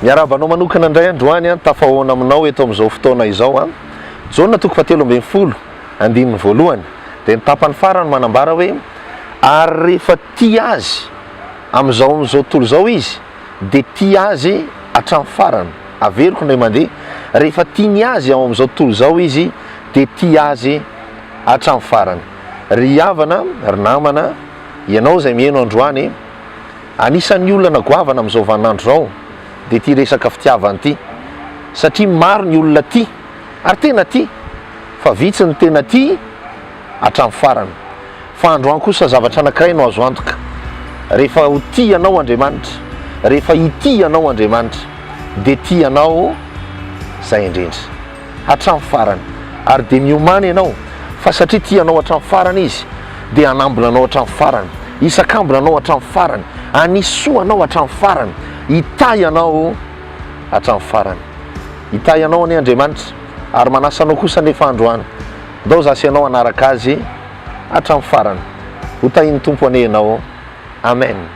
Miarabanao manokana indray androany tafahoana aminao eto amin'izao fotoana izao Jaona 7:20 andininy voalohany dia ny tapany farany manambara hoe ary rehefa tia azy amin'izao tontolo izao izy dia tia azy hatramin'ny farany. Averiko indray mandeha, rehefa tiany azy ao amin'izao tontolo izao izy dia tia azy hatramin'ny farany. Ry havana, ry namana, ianao izay mihaino androany, anisan'ny olona nagoavana amin'izao vaninandro izao dia ity resaka fitiavana ity, satria maro ny olona tia ary tena tia, fa vitsy ny tena tia hatramin'ny farany. Fa androany kosa zavatra anankiray no azo antoka, rehefa ho tia ianao Andriamanitra, rehefa hitia ianao Andriamanitra dia tia ianao izay indrindra hatramin'ny farany, ary dia miomana ianao, fa satria tia ianao hatramin'ny farany izy dia hanambina anao hatramin'ny farany, hisakambina anao hatramin'ny farany, hanisoa anao hatramin'ny farany, hita ianao hatramin'ny farany. Hita ianao any Andriamanitra ary manasa anao kosa nefa androany, ndao zasy ianao hanaraka azy hatramin'ny farany. Ho tahin'ny Tompo ane ianao. Amen.